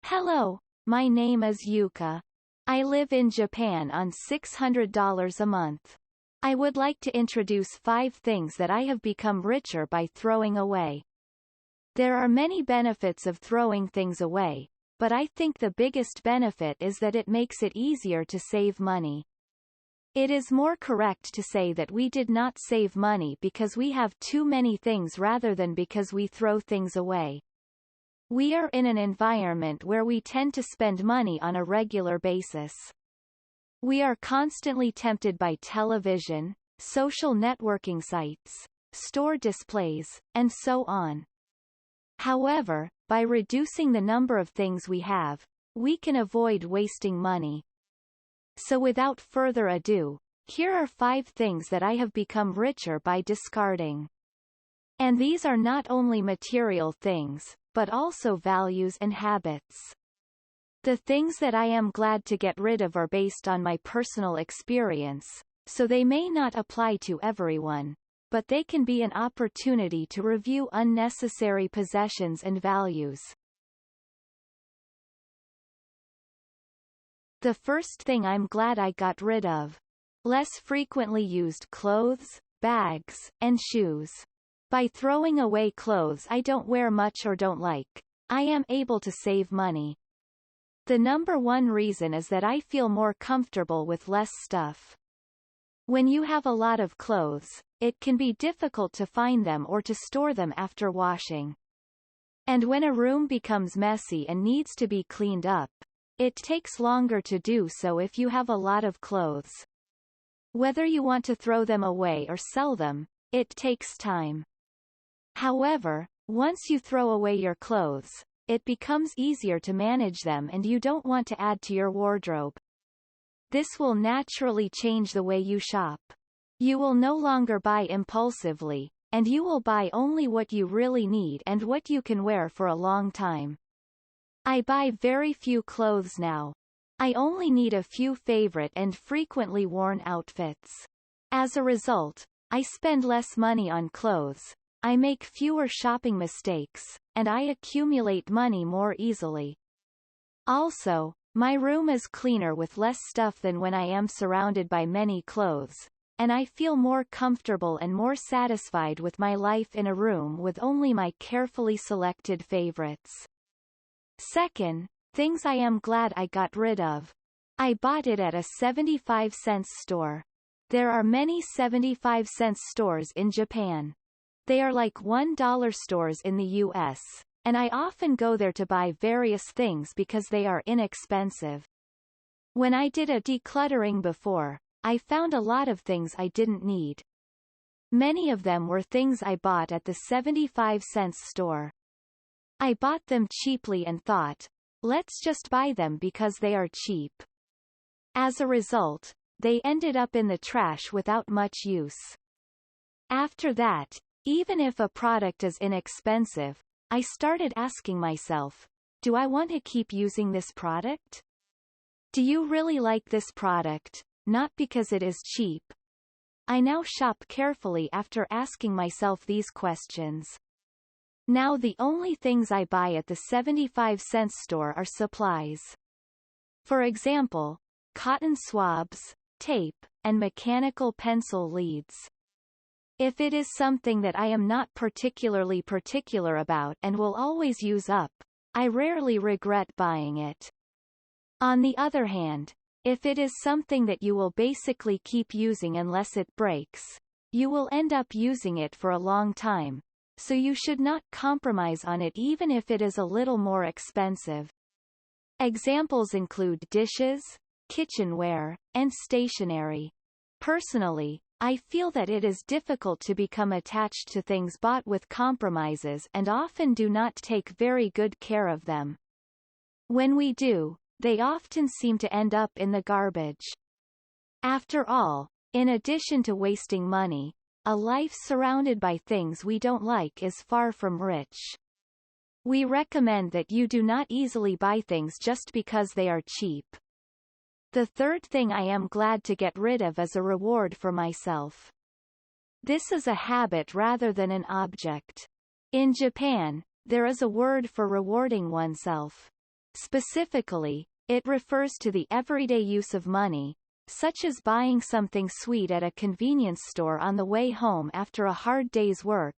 Hello, my name is Yuka. I live in Japan on $600 a month. I would like to introduce 5 things that I have become richer by throwing away. There are many benefits of throwing things away, but I think the biggest benefit is that it makes it easier to save money. It is more correct to say that we did not save money because we have too many things rather than because we throw things away. We are in an environment where we tend to spend money on a regular basis. We are constantly tempted by television, social networking sites, store displays, and so on. However, by reducing the number of things we have, we can avoid wasting money. So without further ado, here are 5 things that I have become richer by discarding. And these are not only material things, but also values and habits. The things that I am glad to get rid of are based on my personal experience, so they may not apply to everyone, but they can be an opportunity to review unnecessary possessions and values. The first thing I'm glad I got rid of. Less frequently used clothes, bags, and shoes. By throwing away clothes I don't wear much or don't like, I am able to save money. The number one reason is that I feel more comfortable with less stuff. When you have a lot of clothes, it can be difficult to find them or to store them after washing. And when a room becomes messy and needs to be cleaned up, it takes longer to do so if you have a lot of clothes. Whether you want to throw them away or sell them, it takes time. However, once you throw away your clothes, it becomes easier to manage them and you don't want to add to your wardrobe. This will naturally change the way you shop. You will no longer buy impulsively, and you will buy only what you really need and what you can wear for a long time. I buy very few clothes now. I only need a few favorite and frequently worn outfits. As a result, I spend less money on clothes, I make fewer shopping mistakes, and I accumulate money more easily. Also, my room is cleaner with less stuff than when I am surrounded by many clothes, and I feel more comfortable and more satisfied with my life in a room with only my carefully selected favorites. Second, things I am glad I got rid of. I bought it at a 75-cent store. There are many 75-cent stores in Japan. They are like $1 stores in the US, and I often go there to buy various things because they are inexpensive. When I did a decluttering before, I found a lot of things I didn't need. Many of them were things I bought at the 75-cent store. I bought them cheaply and thought, let's just buy them because they are cheap. As a result, they ended up in the trash without much use. After that, even if a product is inexpensive, I started asking myself, do I want to keep using this product? Do you really like this product, not because it is cheap? I now shop carefully after asking myself these questions. Now the only things I buy at the 75-cent store are supplies. For example, cotton swabs, tape, and mechanical pencil leads. If it is something that I am not particularly particular about and will always use up, I rarely regret buying it. On the other hand, if it is something that you will basically keep using unless it breaks, you will end up using it for a long time, so you should not compromise on it even if it is a little more expensive. Examples include dishes, kitchenware, and stationery. Personally, I feel that it is difficult to become attached to things bought with compromises and often do not take very good care of them. When we do, they often seem to end up in the garbage. After all, in addition to wasting money, a life surrounded by things we don't like is far from rich. We recommend that you do not easily buy things just because they are cheap. The third thing I am glad to get rid of is a reward for myself. This is a habit rather than an object. In Japan, there is a word for rewarding oneself. Specifically, it refers to the everyday use of money, such as buying something sweet at a convenience store on the way home after a hard day's work,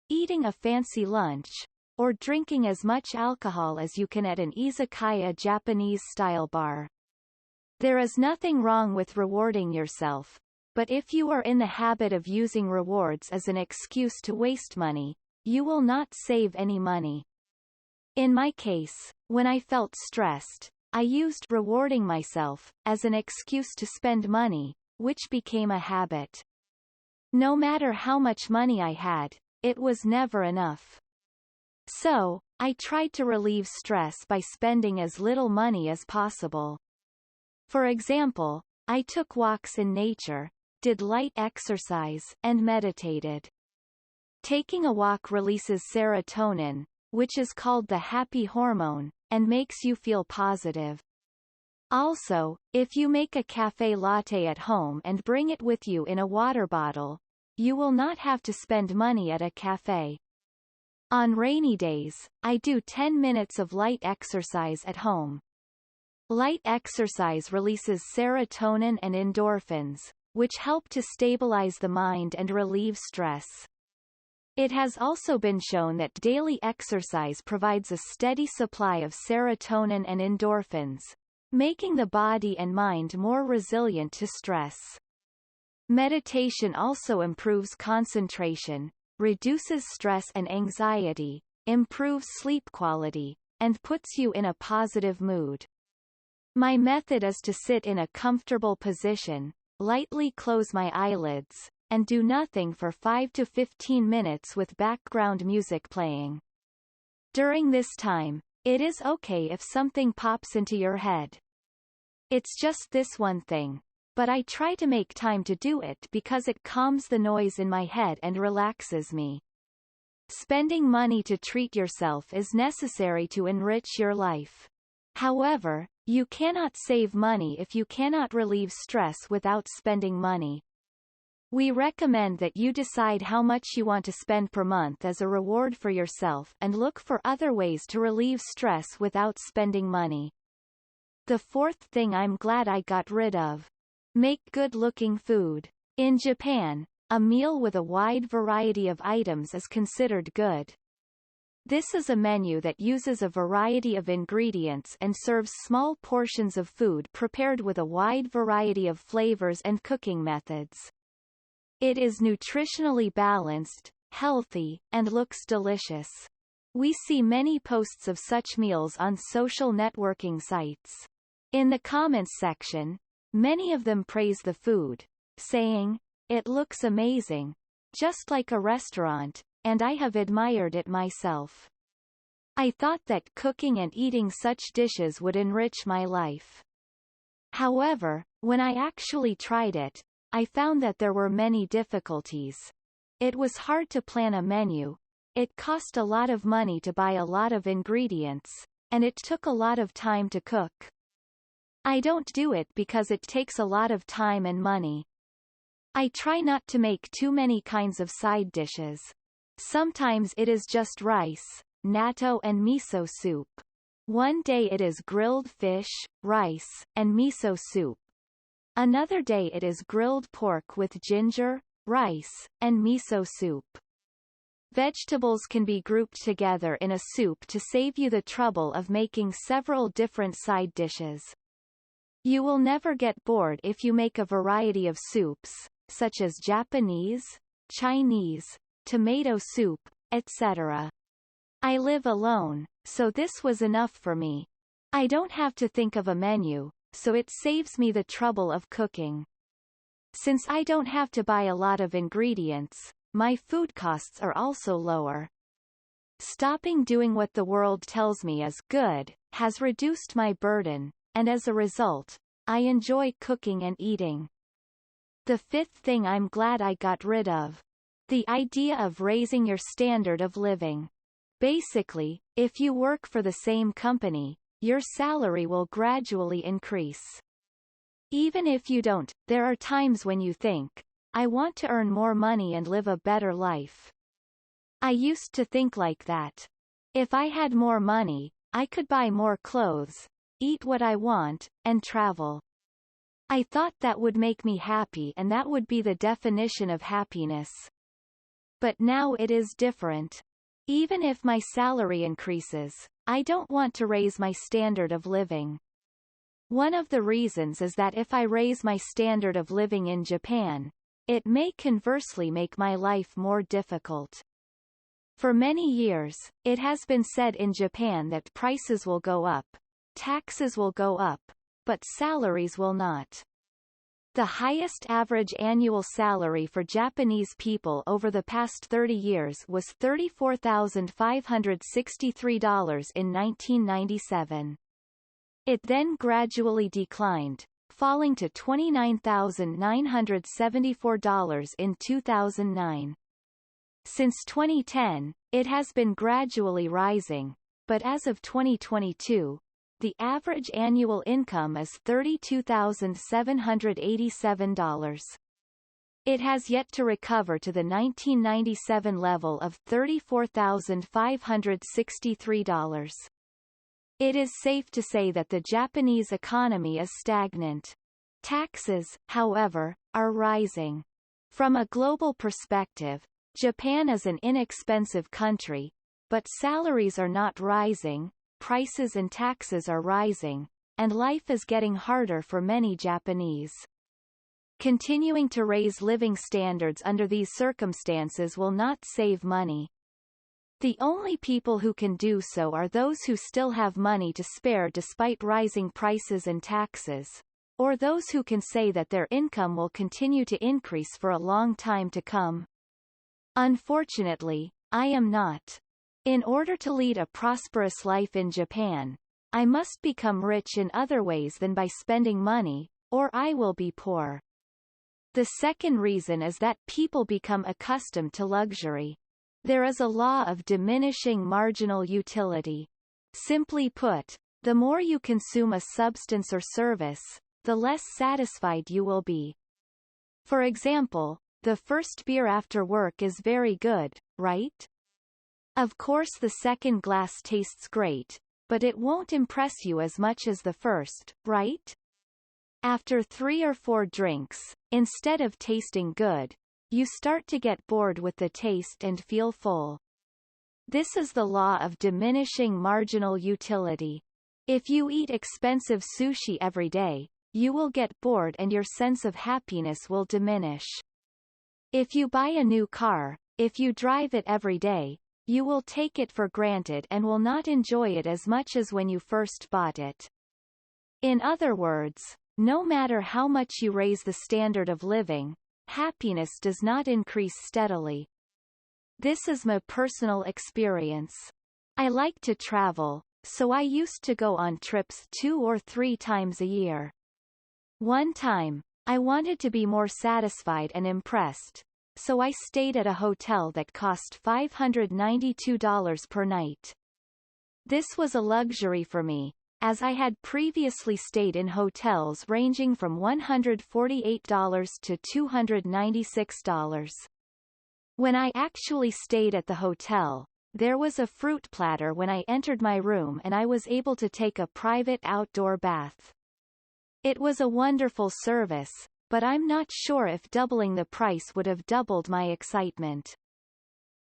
eating a fancy lunch, or drinking as much alcohol as you can at an izakaya Japanese-style bar. There is nothing wrong with rewarding yourself, but if you are in the habit of using rewards as an excuse to waste money, you will not save any money. In my case, when I felt stressed, I used rewarding myself as an excuse to spend money, which became a habit. No matter how much money I had, it was never enough. So, I tried to relieve stress by spending as little money as possible. For example, I took walks in nature, did light exercise, and meditated. Taking a walk releases serotonin, which is called the happy hormone, and makes you feel positive. Also, if you make a café latte at home and bring it with you in a water bottle, you will not have to spend money at a café. On rainy days, I do 10 minutes of light exercise at home. Light exercise releases serotonin and endorphins, which help to stabilize the mind and relieve stress. It has also been shown that daily exercise provides a steady supply of serotonin and endorphins, making the body and mind more resilient to stress. Meditation also improves concentration, reduces stress and anxiety, improves sleep quality, and puts you in a positive mood. My method is to sit in a comfortable position, lightly close my eyelids, and do nothing for 5 to 15 minutes with background music playing. During this time, it is okay if something pops into your head. It's just this one thing, but I try to make time to do it because it calms the noise in my head and relaxes me. Spending money to treat yourself is necessary to enrich your life. However, you cannot save money if you cannot relieve stress without spending money. We recommend that you decide how much you want to spend per month as a reward for yourself and look for other ways to relieve stress without spending money. The fourth thing I'm glad I got rid of. Make good-looking food. In Japan, a meal with a wide variety of items is considered good. This is a menu that uses a variety of ingredients and serves small portions of food prepared with a wide variety of flavors and cooking methods. It is nutritionally balanced, healthy, and looks delicious. We see many posts of such meals on social networking sites. In the comments section, many of them praise the food, saying, "It looks amazing, just like a restaurant, and I have admired it myself." I thought that cooking and eating such dishes would enrich my life. However, when I actually tried it, I found that there were many difficulties. It was hard to plan a menu, it cost a lot of money to buy a lot of ingredients, and it took a lot of time to cook. I don't do it because it takes a lot of time and money. I try not to make too many kinds of side dishes. Sometimes it is just rice, natto and miso soup. One day it is grilled fish, rice, and miso soup. Another day it is grilled pork with ginger, rice, and miso soup. Vegetables can be grouped together in a soup to save you the trouble of making several different side dishes. You will never get bored if you make a variety of soups, such as Japanese, Chinese, tomato soup, etc. I live alone, so this was enough for me. I don't have to think of a menu, so it saves me the trouble of cooking. Since I don't have to buy a lot of ingredients, my food costs are also lower. Stopping doing what the world tells me is good has reduced my burden, and as a result, I enjoy cooking and eating. The fifth thing I'm glad I got rid of. The idea of raising your standard of living. Basically, if you work for the same company, your salary will gradually increase. Even if you don't, there are times when you think, I want to earn more money and live a better life. I used to think like that. If I had more money, I could buy more clothes, eat what I want, and travel. I thought that would make me happy and that would be the definition of happiness. But now it is different. Even if my salary increases, I don't want to raise my standard of living. One of the reasons is that if I raise my standard of living in Japan, it may conversely make my life more difficult. For many years, it has been said in Japan that prices will go up, taxes will go up, but salaries will not. The highest average annual salary for Japanese people over the past 30 years was $34,563 in 1997. It then gradually declined, falling to $29,974 in 2009. Since 2010, it has been gradually rising, but as of 2022, the average annual income is $32,787. It has yet to recover to the 1997 level of $34,563. It is safe to say that the Japanese economy is stagnant. Taxes, however, are rising. From a global perspective, Japan is an inexpensive country, but salaries are not rising, prices and taxes are rising, and life is getting harder for many Japanese. Continuing to raise living standards under these circumstances will not save money. The only people who can do so are those who still have money to spare despite rising prices and taxes, or those who can say that their income will continue to increase for a long time to come. Unfortunately, I am not. In order to lead a prosperous life in Japan, I must become rich in other ways than by spending money, or I will be poor. The second reason is that people become accustomed to luxury. There is a law of diminishing marginal utility. Simply put, the more you consume a substance or service, the less satisfied you will be. For example, the first beer after work is very good, right? Of course the second glass tastes great, but it won't impress you as much as the first, right? After 3 or 4 drinks, instead of tasting good, you start to get bored with the taste and feel full. This is the law of diminishing marginal utility. If you eat expensive sushi every day, you will get bored and your sense of happiness will diminish. If you buy a new car, if you drive it every day, you will take it for granted and will not enjoy it as much as when you first bought it. In other words, no matter how much you raise the standard of living, happiness does not increase steadily. This is my personal experience. I like to travel, so I used to go on trips 2 or 3 times a year. One time, I wanted to be more satisfied and impressed, so I stayed at a hotel that cost $592 per night. This was a luxury for me, as I had previously stayed in hotels ranging from $148 to $296. When I actually stayed at the hotel, there was a fruit platter when I entered my room and I was able to take a private outdoor bath. It was a wonderful service, but I'm not sure if doubling the price would have doubled my excitement.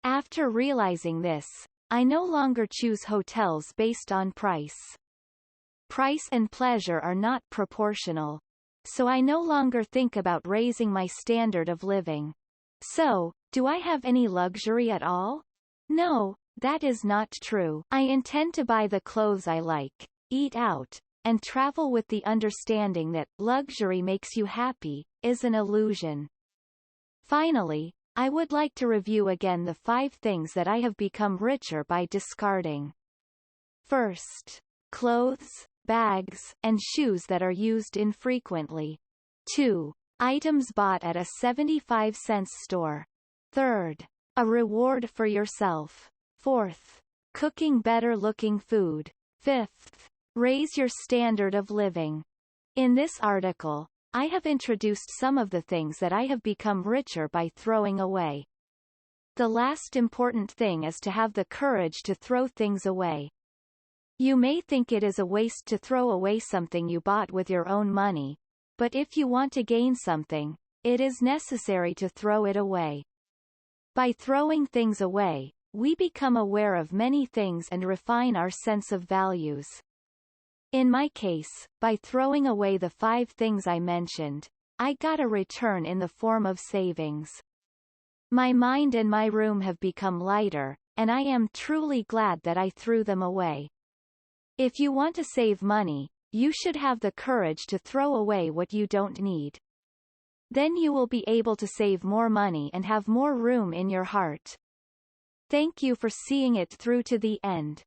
After realizing this, I no longer choose hotels based on price. Price and pleasure are not proportional. So I no longer think about raising my standard of living. So, do I have any luxury at all? No, that is not true. I intend to buy the clothes I like, eat out, and travel with the understanding that luxury makes you happy is an illusion. Finally, I would like to review again the 5 things that I have become richer by discarding. First, clothes, bags, and shoes that are used infrequently. 2. Items bought at a 75-cent store. 3rd. A reward for yourself. 4th. Cooking better-looking food. 5th. Raise your standard of living. In this article, I have introduced some of the things that I have become richer by throwing away. The last important thing is to have the courage to throw things away. You may think it is a waste to throw away something you bought with your own money, but if you want to gain something, it is necessary to throw it away. By throwing things away, we become aware of many things and refine our sense of values. In my case, by throwing away the 5 things I mentioned, I got a return in the form of savings. My mind and my room have become lighter, and I am truly glad that I threw them away. If you want to save money, you should have the courage to throw away what you don't need. Then you will be able to save more money and have more room in your heart. Thank you for seeing it through to the end.